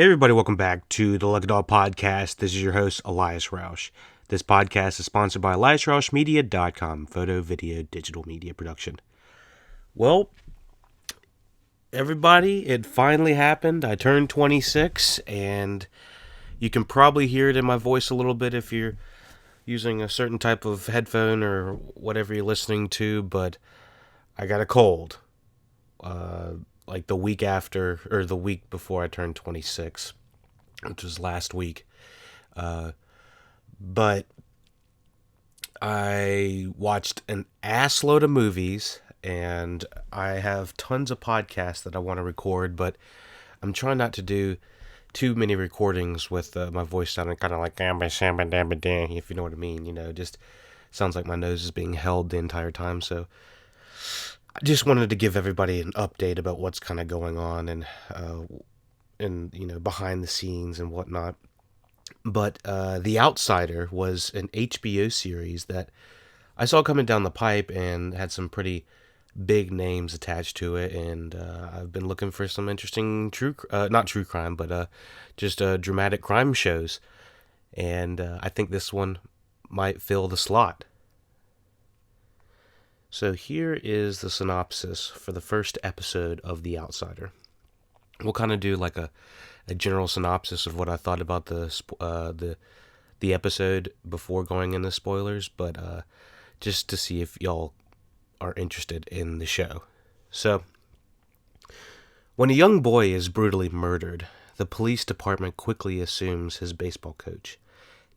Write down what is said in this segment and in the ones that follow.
Hey everybody, welcome back to the LuckyDog podcast. This is your host, Elias Roush. This podcast is sponsored by EliasRoushMedia.com, photo, video, digital media production. Well, everybody, it finally happened. I turned 26, and you can probably hear it in my voice a little bit if you're using a certain type of headphone or whatever you're listening to, but I got a cold. Like the week after, or the week before I turned 26, which was last week. But I watched an ass load of movies, and I have tons of podcasts that I want to record, but I'm trying not to do too many recordings with my voice sounding kind of like, if you know what I mean. You know, just sounds like my nose is being held the entire time, so I just wanted to give everybody an update about what's kind of going on and behind the scenes and whatnot. But The Outsider was an HBO series that I saw coming down the pipe and had some pretty big names attached to it. And I've been looking for some interesting not true crime, but just dramatic crime shows. And I think this one might fill the slot. So here is the synopsis for the first episode of The Outsider. We'll kind of do like a general synopsis of what I thought about the episode before going into spoilers, but just to see if y'all are interested in the show. So, when a young boy is brutally murdered, the police department quickly assumes his baseball coach,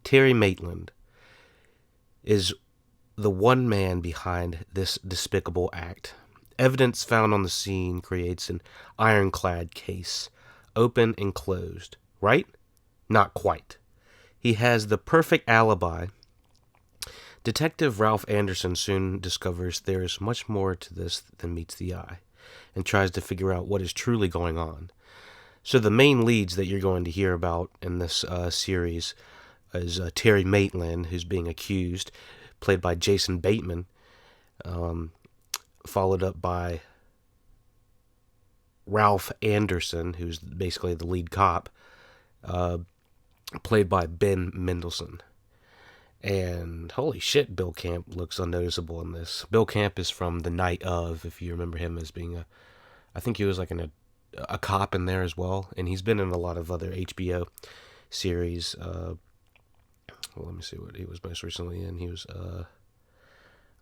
Terry Maitland, is the one man behind this despicable act. Evidence found on the scene creates an ironclad case, open and closed. Right? Not quite. He has the perfect alibi. Detective Ralph Anderson soon discovers there is much more to this than meets the eye, and tries to figure out what is truly going on. So the main leads that you're going to hear about in this series is Terry Maitland, who's being accused, played by Jason Bateman, followed up by Ralph Anderson, who's basically the lead cop, played by Ben Mendelsohn. And holy shit, Bill Camp looks unnoticeable in this. Bill Camp is from The Night Of, if you remember him as being I think he was like a cop in there as well, and he's been in a lot of other HBO series. Let me see what he was most recently in. He was, I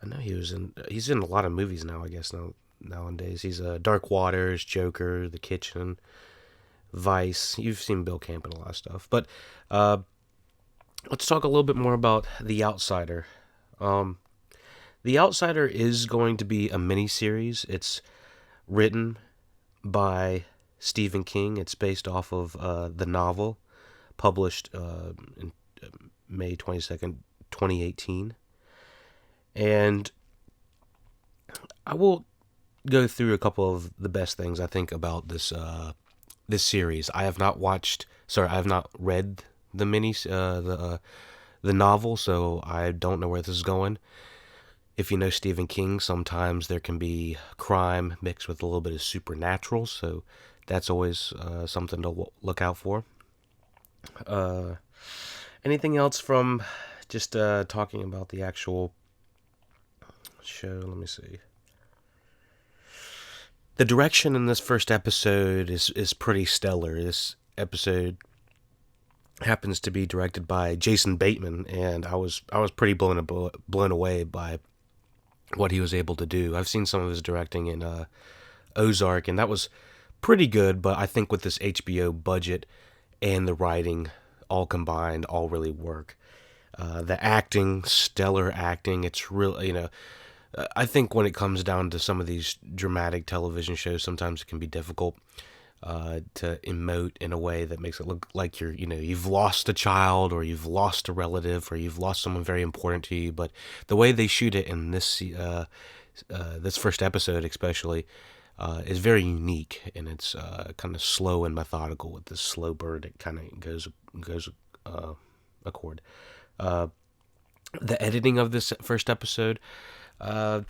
know he's in a lot of movies now, I guess, nowadays. He's Dark Waters, Joker, The Kitchen, Vice. You've seen Bill Camp in a lot of stuff. But let's talk a little bit more about The Outsider. The Outsider is going to be a mini-series. It's written by Stephen King. It's based off of the novel, published in May 22nd, 2018. And I will go through a couple of the best things I think about this series. I have not read the novel, so I don't know where this is going. If you know Stephen King, sometimes there can be crime mixed with a little bit of supernatural, so that's always something to look out for. Anything else from just talking about the actual show? Let me see. The direction in this first episode is pretty stellar. This episode happens to be directed by Jason Bateman, and I was pretty blown away by what he was able to do. I've seen some of his directing in Ozark, and that was pretty good, but I think with this HBO budget and the writing all combined, all really work. The acting, stellar acting. It's real, I think when it comes down to some of these dramatic television shows, sometimes it can be difficult to emote in a way that makes it look like you've lost a child, or you've lost a relative, or you've lost someone very important to you. But the way they shoot it in this this first episode, especially, is very unique, and it's kind of slow and methodical with this slow burn. It kind of goes accord. The editing of this first episode, I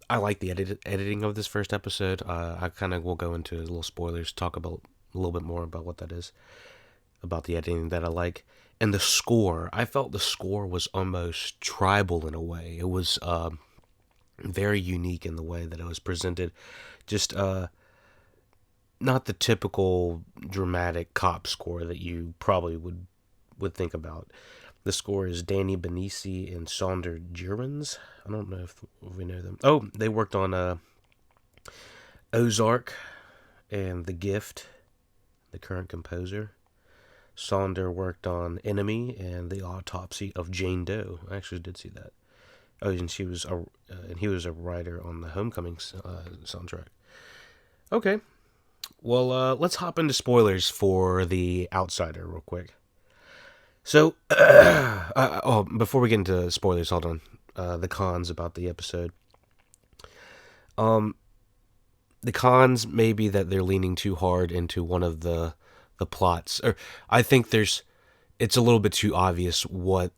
like the editing of this first episode. I kind of will go into a little spoilers, talk about a little bit more about what that is, about the editing that I like. And the score, I felt the score was almost tribal in a way. It was very unique in the way that it was presented. Just not the typical dramatic cop score that you probably would think about. The score is Danny Benisi and Saundra Germans. I don't know if we know them. Oh, they worked on Ozark and The Gift, the current composer. Saundra worked on Enemy and The Autopsy of Jane Doe. I actually did see that. Oh, and he was a writer on the Homecoming soundtrack. Okay, well, let's hop into spoilers for The Outsider real quick. So, before we get into spoilers, hold on. The cons about the episode. The cons may be that they're leaning too hard into one of the plots. Or I think it's a little bit too obvious what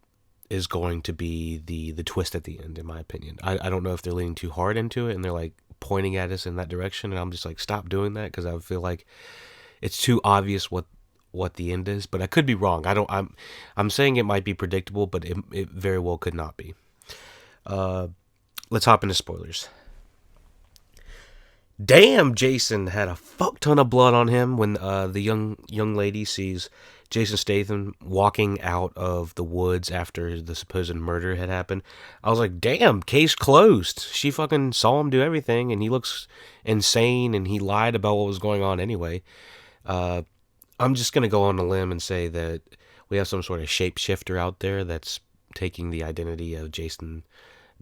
is going to be the twist at the end, in my opinion. I don't know if they're leaning too hard into it and they're like pointing at us in that direction, and I'm just like, stop doing that, because I feel like it's too obvious what the end is. But I could be wrong. I'm saying it might be predictable, but it very well could not be. Let's hop into spoilers. Damn, Jason had a fuck ton of blood on him when the young lady sees Jason Statham walking out of the woods after the supposed murder had happened. I was like, damn, case closed. She fucking saw him do everything, and he looks insane, and he lied about what was going on anyway. I'm just going to go on a limb and say that we have some sort of shapeshifter out there that's taking the identity of Jason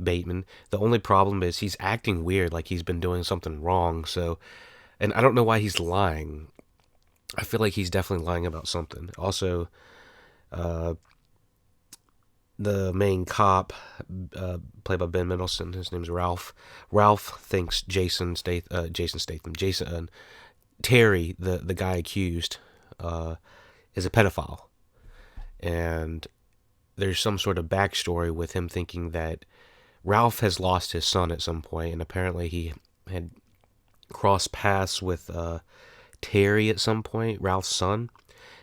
Bateman. The only problem is he's acting weird, like he's been doing something wrong. So, and I don't know why he's lying. I feel like he's definitely lying about something. Also, the main cop, played by Ben Mendelsohn, his name's Ralph. Ralph thinks Terry, the guy accused, is a pedophile, and there's some sort of backstory with him thinking that Ralph has lost his son at some point, and apparently he had crossed paths with Terry at some point, Ralph's son,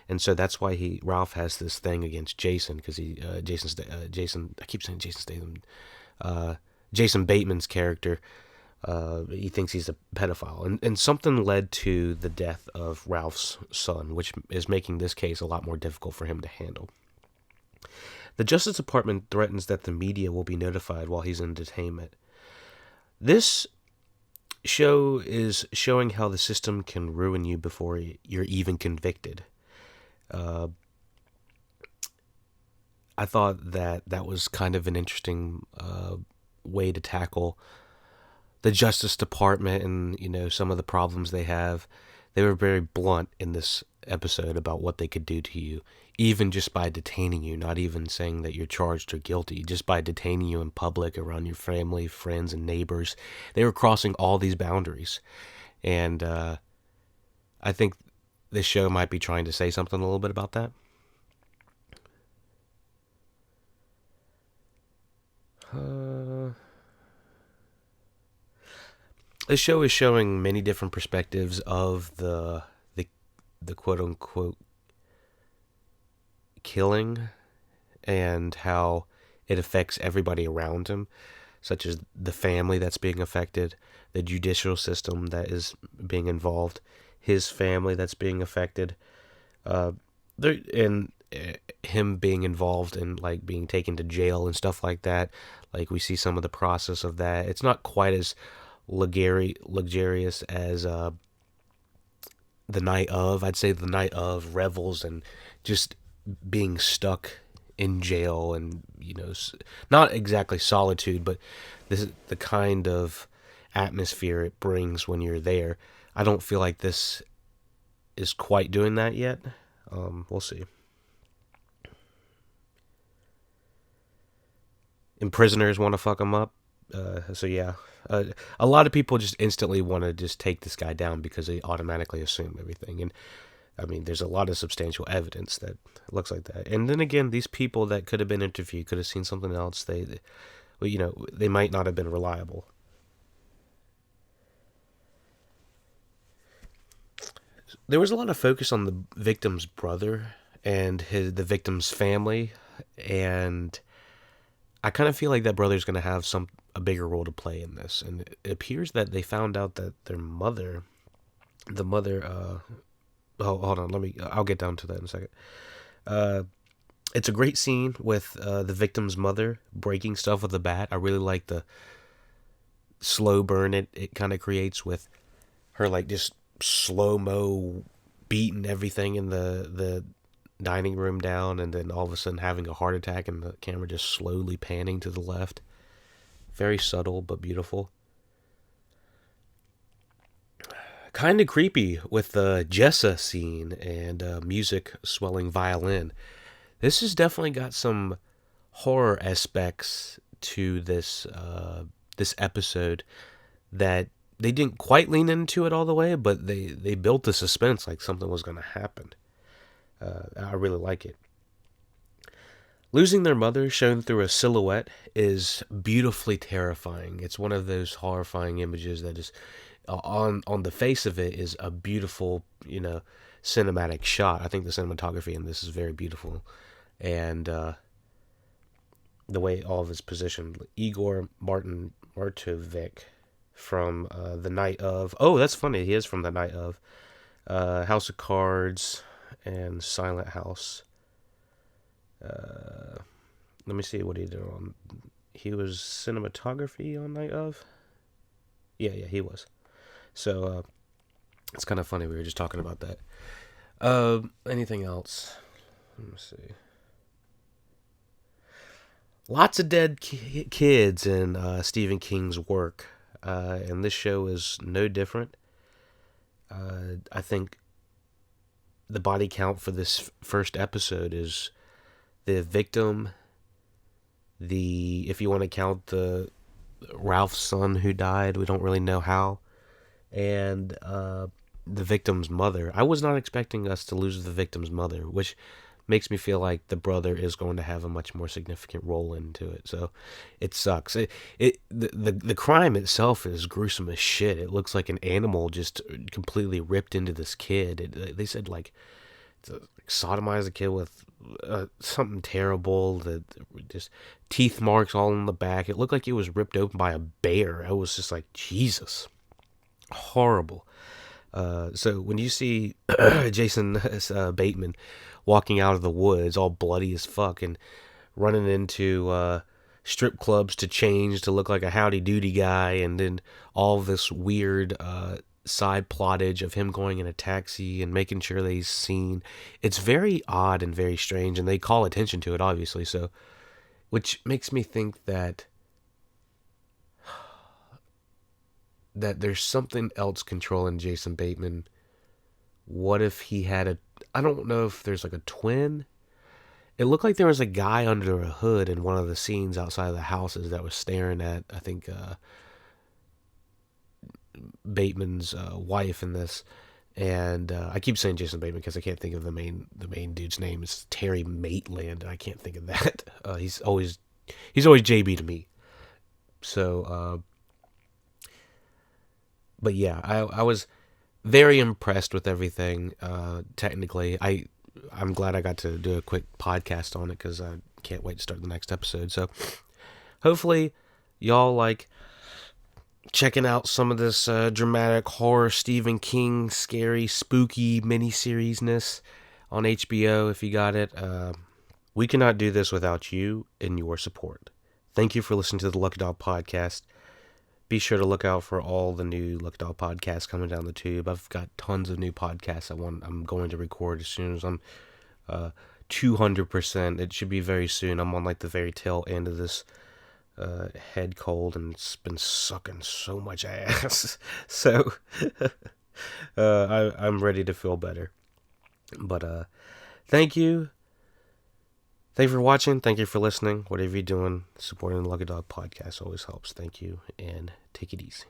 and so that's why Ralph has this thing against Jason, because Jason. I keep saying Jason Statham. Jason Bateman's character. He thinks he's a pedophile, and something led to the death of Ralph's son, which is making this case a lot more difficult for him to handle. The Justice Department threatens that the media will be notified while he's in detainment. This show is showing how the system can ruin you before you're even convicted. I thought that was kind of an interesting way to tackle the Justice Department and, some of the problems they have. They were very blunt in this episode about what they could do to you, even just by detaining you, not even saying that you're charged or guilty, just by detaining you in public around your family, friends, and neighbors. They were crossing all these boundaries. And I think this show might be trying to say something a little bit about that. This show is showing many different perspectives of the quote-unquote killing and how it affects everybody around him, such as the family that's being affected, the judicial system that is being involved, his family that's being affected, and him being involved in like being taken to jail and stuff like that. Like we see some of the process of that. It's not quite as luxurious as the night of. I'd say the night of revels and just being stuck in jail and, not exactly solitude, but this is the kind of atmosphere it brings when you're there. I don't feel like this is quite doing that yet. We'll see. And prisoners want to fuck him up. So yeah, a lot of people just instantly want to just take this guy down because they automatically assume everything. And I mean, there's a lot of substantial evidence that looks like that. And then again, these people that could have been interviewed could have seen something else. They might not have been reliable. there was a lot of focus on the victim's brother and the victim's family, and I kind of feel like that brother's going to have a bigger role to play in this. And it appears that they found out that their mother, the mother, oh, hold on, I'll get down to that in a second. It's a great scene with the victim's mother breaking stuff with a bat. I really like the slow burn it kind of creates with her, like, just slow-mo beating everything in the dining room down, and then all of a sudden having a heart attack and the camera just slowly panning to the left. Very subtle but beautiful. Kind of creepy with the Jessa scene and music swelling violin. This has definitely got some horror aspects to this episode that they didn't quite lean into it all the way, but they built the suspense like something was going to happen. I really like it. Losing their mother shown through a silhouette is beautifully terrifying. It's one of those horrifying images that is, on the face of it, is a beautiful, cinematic shot. I think the cinematography in this is very beautiful. And the way all of it's positioned. Igor Martovic from the night of... Oh, that's funny. He is from the night of House of Cards and Silent House. Let me see what he did on... He was cinematography on night of? Yeah, he was. So, it's kind of funny. We were just talking about that. Anything else? Let me see. Lots of dead kids in Stephen King's work. And this show is no different. I think the body count for this first episode is the victim, if you want to count the Ralph's son who died, we don't really know how, and the victim's mother. I was not expecting us to lose the victim's mother, which makes me feel like the brother is going to have a much more significant role into it. So it sucks. The crime itself is gruesome as shit. It looks like an animal just completely ripped into this kid. They said like sodomize a kid with something terrible, that just teeth marks all in the back. It looked like it was ripped open by a bear. I was just like, Jesus, horrible. So when you see Jason Bateman walking out of the woods all bloody as fuck and running into strip clubs to change to look like a howdy doody guy, and then all this weird side plottage of him going in a taxi and making sure that he's seen, it's very odd and very strange, and they call attention to it, obviously, so, which makes me think that there's something else controlling Jason Bateman. What if he had I don't know if there's like a twin. It looked like there was a guy under a hood in one of the scenes outside of the houses that was staring at, I think, Bateman's wife in this. And I keep saying Jason Bateman because I can't think of the main dude's name. It's Terry Maitland, and I can't think of that. He's always JB to me. So, but yeah, I was very impressed with everything. Technically, I'm glad I got to do a quick podcast on it because I can't wait to start the next episode. So hopefully y'all like checking out some of this dramatic horror Stephen King scary spooky miniseries-ness on HBO if you got it. We cannot do this without you and your support. Thank you for listening to the LuckyDog podcast. Be sure to look out for all the new LuckyDog podcasts coming down the tube. I've got tons of new podcasts I'm going to record as soon as I'm 200%. It should be very soon. I'm on like the very tail end of this head cold, and it's been sucking so much ass. So I'm ready to feel better. But thank you. Thank you for watching. Thank you for listening. Whatever you're doing, supporting the LuckyDog podcast always helps. Thank you, and take it easy.